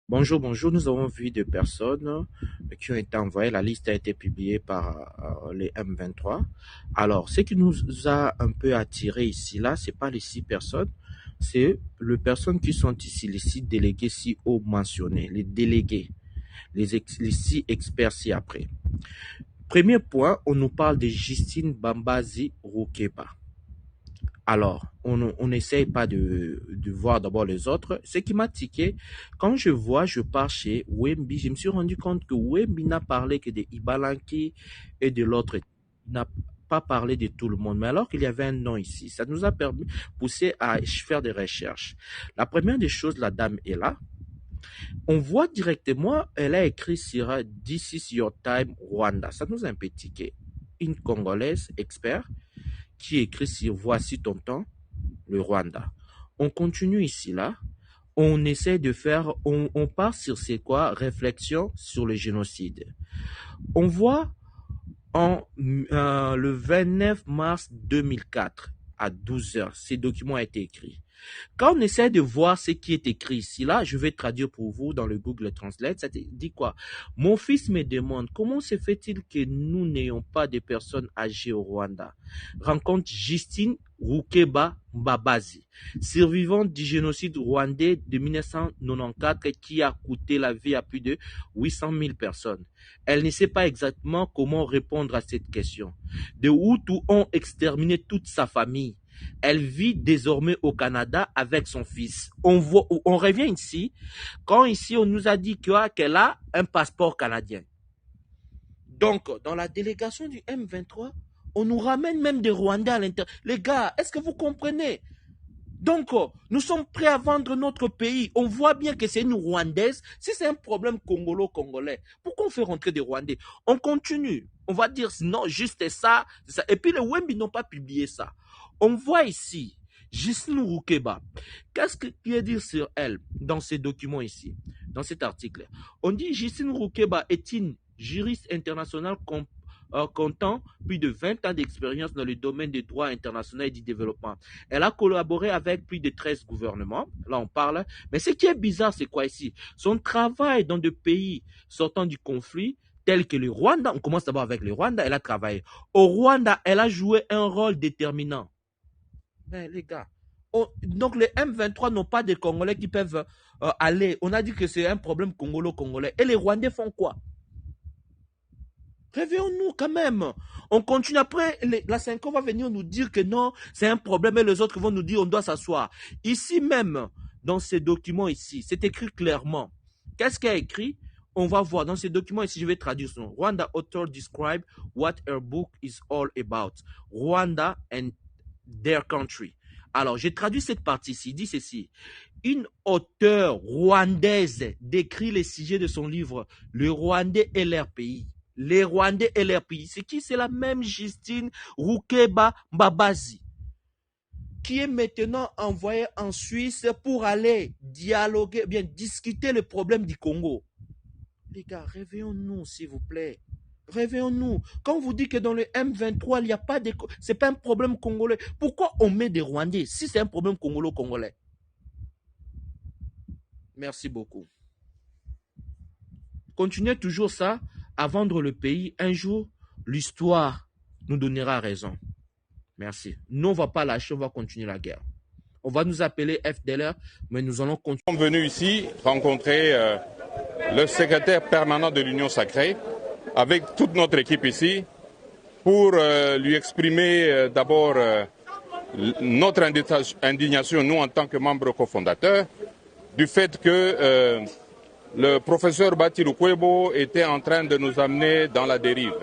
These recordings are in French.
Bonjour, bonjour. Nous avons vu des personnes qui ont été envoyées. La liste a été publiée par les M23. Alors, ce qui nous a un peu attiré ici, là, c'est pas les 6 personnes, c'est les personnes qui sont ici, les 6 délégués ci-haut mentionnés, les délégués, les 6 experts ci-après. Premier point, on nous parle de Justine Bambazi Roukeba. Alors, on n'essaye pas de voir d'abord les autres. Ce qui m'a tiqué, quand je pars chez Wemby, je me suis rendu compte que Wemby n'a parlé que de Ibalanki et de l'autre. Il n'a pas parlé de tout le monde. Mais alors qu'il y avait un nom ici, ça nous a permis pousser à faire des recherches. La première des choses, la dame est là. On voit directement, elle a écrit sur This is your time Rwanda. Ça nous a un peu tiqué. Une Congolaise expert qui écrit sur Voici ton temps le Rwanda. On continue ici, là. On essaie de faire, on part sur c'est quoi? Réflexion sur le génocide. On voit le 29 mars 2004 à 12 heures, ces documents ont été écrits. Quand on essaie de voir ce qui est écrit ici, là, je vais traduire pour vous dans le Google Translate, ça dit quoi? Mon fils me demande comment se fait-il que nous n'ayons pas de personnes âgées au Rwanda? Rencontre Justine Roukeba Mbabazi, survivante du génocide rwandais de 1994 qui a coûté la vie à plus de 800 000 personnes. Elle ne sait pas exactement comment répondre à cette question. De Hutus ont exterminé toute sa famille. Elle vit désormais au Canada avec son fils. On revient ici, quand ici on nous a dit qu'elle a un passeport canadien. Donc, dans la délégation du M23, on nous ramène même des Rwandais à l'intérieur. Les gars, est-ce que vous comprenez? Donc, nous sommes prêts à vendre notre pays. On voit bien que c'est une Rwandaise. Si c'est un problème congolo-congolais, pourquoi on fait rentrer des Rwandais? On continue. On va dire non, juste ça, ça. Et puis les Wemby n'ont pas publié ça. On voit ici Justine Roukeba. Qu'est-ce qu'il y a à dire sur elle dans ces documents ici, dans cet article? On dit Justine Roukeba est une juriste internationale comptant plus de 20 ans d'expérience dans le domaine des droits internationaux et du développement. Elle a collaboré avec plus de 13 gouvernements. Là, on parle. Mais ce qui est bizarre, c'est quoi ici? Son travail dans des pays sortant du conflit, tels que le Rwanda, on commence d'abord avec le Rwanda, elle a travaillé. Au Rwanda, elle a joué un rôle déterminant. Mais les gars, donc les M23 n'ont pas de Congolais qui peuvent aller. On a dit que c'est un problème congolo-congolais. Et les Rwandais font quoi? Réveillons-nous quand même. On continue après, la 5 va venir nous dire que non, c'est un problème et les autres vont nous dire on doit s'asseoir. Ici même, dans ces documents ici, c'est écrit clairement. Qu'est-ce qu'il y a écrit? On va voir dans ces documents ici, je vais traduire son. Rwanda author describe what her book is all about. Rwanda and their country. Alors, j'ai traduit cette partie-ci, dit ceci. Une auteure rwandaise décrit les sujets de son livre Le Rwandais et leur pays. Les Rwandais et leur pays. C'est qui? C'est la même Justine Roukeba Mbabazi, qui est maintenant envoyée en Suisse pour aller dialoguer, bien discuter le problème du Congo. Les gars, réveillons-nous, s'il vous plaît. Réveillons-nous. Quand on vous dit que dans le M23, il n'y a pas de... C'est pas un problème congolais. Pourquoi on met des Rwandais si c'est un problème congolo-congolais? Merci beaucoup. Continuez toujours ça à vendre le pays. Un jour, l'histoire nous donnera raison. Merci. Nous, on ne va pas lâcher, on va continuer la guerre. On va nous appeler FDLR, mais nous allons continuer. Nous sommes venus ici rencontrer le secrétaire permanent de l'Union sacrée avec toute notre équipe ici pour lui exprimer d'abord notre indignation, nous en tant que membres cofondateurs, du fait que le professeur Bati Lukwebo était en train de nous amener dans la dérive.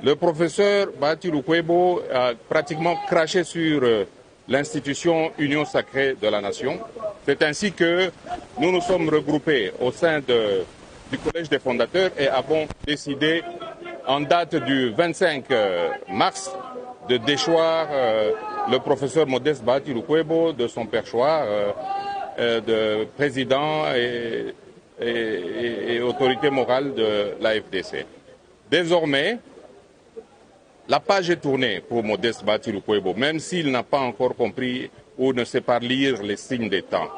Le professeur Bati Lukwebo a pratiquement craché sur l'institution Union sacrée de la nation. C'est ainsi que nous nous sommes regroupés au sein du Collège des fondateurs et avons décidé, en date du 25 mars, de déchoir le professeur Modeste Bati Lukwebo de son perchoir de président et autorité morale de la FDC. Désormais, la page est tournée pour Modeste Bati Lukwebo, même s'il n'a pas encore compris ou ne sait pas lire les signes des temps.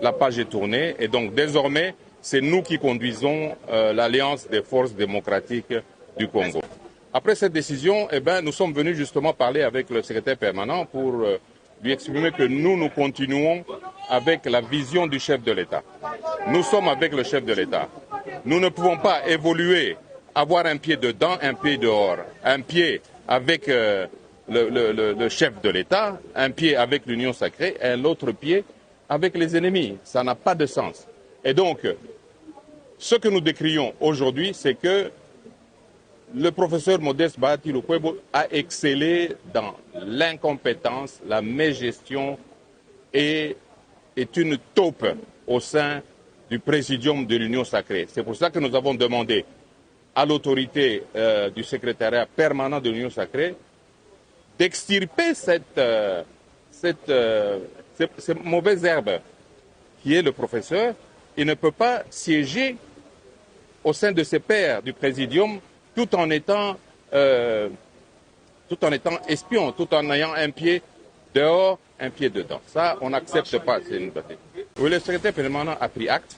la page est tournée et donc désormais, c'est nous qui conduisons l'Alliance des forces démocratiques du Congo. Après cette décision, nous sommes venus justement parler avec le secrétaire permanent pour lui exprimer que nous continuons avec la vision du chef de l'État. Nous sommes avec le chef de l'État. Nous ne pouvons pas évoluer, avoir un pied dedans, un pied dehors, un pied avec le chef de l'État, un pied avec l'Union sacrée et l'autre pied avec les ennemis. Ça n'a pas de sens. Et donc, ce que nous décrions aujourd'hui, c'est que le professeur Modeste Bahati Lukwebo a excellé dans l'incompétence, la mégestion et est une taupe au sein du présidium de l'Union sacrée. C'est pour ça que nous avons demandé à l'autorité du secrétariat permanent de l'Union sacrée d'extirper cette mauvaise herbe qui est le professeur. Il ne peut pas siéger au sein de ses pairs du présidium tout en étant espion, tout en ayant un pied dehors, un pied dedans. Ça, on n'accepte pas. Oui, le secrétaire permanent a pris acte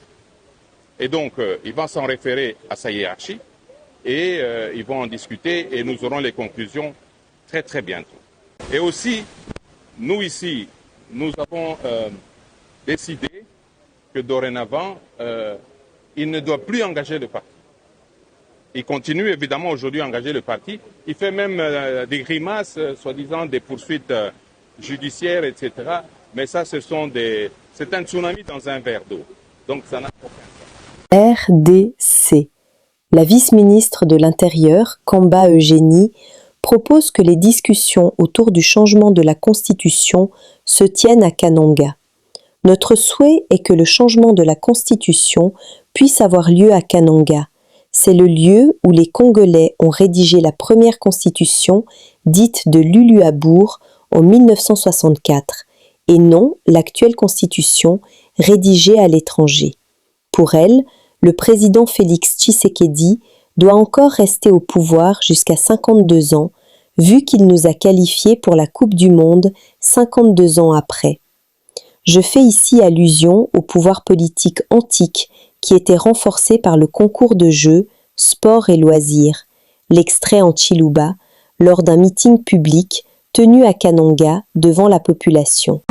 et donc il va s'en référer à sa hiérarchie et ils vont en discuter et nous aurons les conclusions très très bientôt. Et aussi, nous ici, nous avons décidé que dorénavant, il ne doit plus engager le parti. Il continue évidemment aujourd'hui à engager le parti. Il fait même des grimaces, soi-disant des poursuites judiciaires, etc. Mais ça, c'est un tsunami dans un verre d'eau. Donc ça n'a aucun sens. RDC. La vice-ministre de l'Intérieur, Kamba Eugénie, propose que les discussions autour du changement de la Constitution se tiennent à Kananga. Notre souhait est que le changement de la Constitution puisse avoir lieu à Kananga. C'est le lieu où les Congolais ont rédigé la première Constitution, dite de Luluabourg, en 1964, et non l'actuelle Constitution, rédigée à l'étranger. Pour elle, le président Félix Tshisekedi doit encore rester au pouvoir jusqu'à 52 ans, vu qu'il nous a qualifiés pour la Coupe du Monde 52 ans après. Je fais ici allusion au pouvoir politique antique qui était renforcé par le concours de jeux, sport et loisirs, l'extrait en Chiluba, lors d'un meeting public tenu à Kananga devant la population.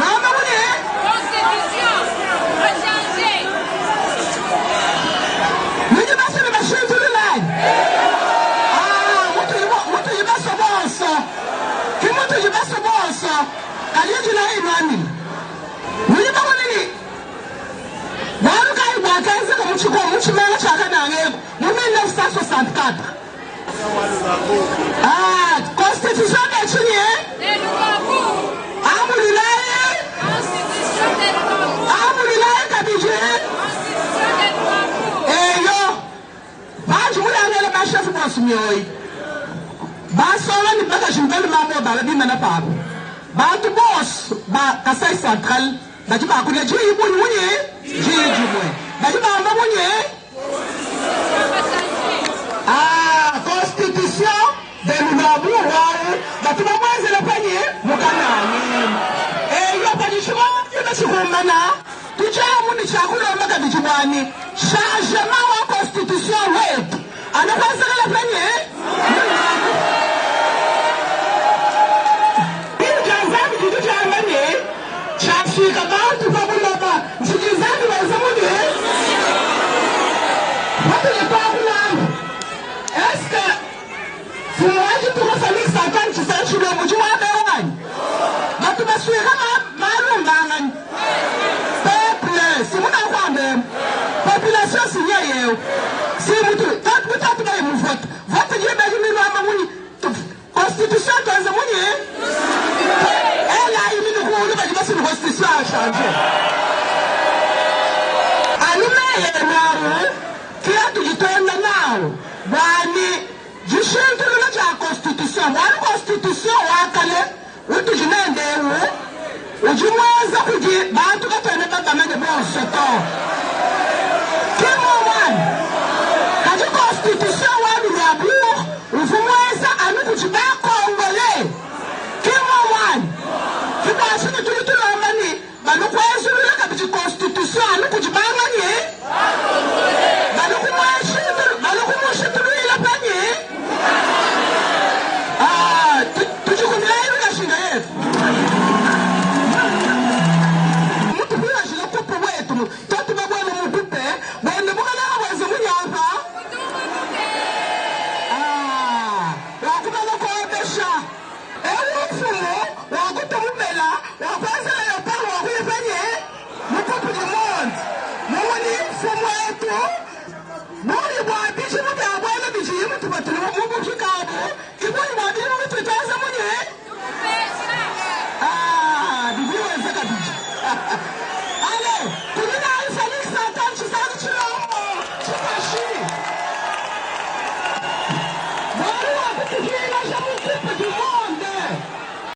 Constitution de Luluabourg, changement wa constitution wetu anakwazana la penye ilizami kitu cha manye chashika bantu babulaba nchikizani wazamuni watu ni babulaba eske fuwaji tukasali sakani chisachule mujua bewani batu basuira malumbangani population signée si mutu tatu ba mu vote vote je ba jimi no amuni constitution to zamuni elle a eu une rôle ba jima sur constitution a changé alume yero qui a tout ditona now bani jishintu la ja constitution wa constitution wa kale utu jinende ujimwaza kuji bantu katene baba mane bon soto kaji constitution wa Luluabourg ufumweza anukujiba Congolais kimo wan kibashini tulitulomani banukwezulula kabiji constitution constitution anu kujibanga nye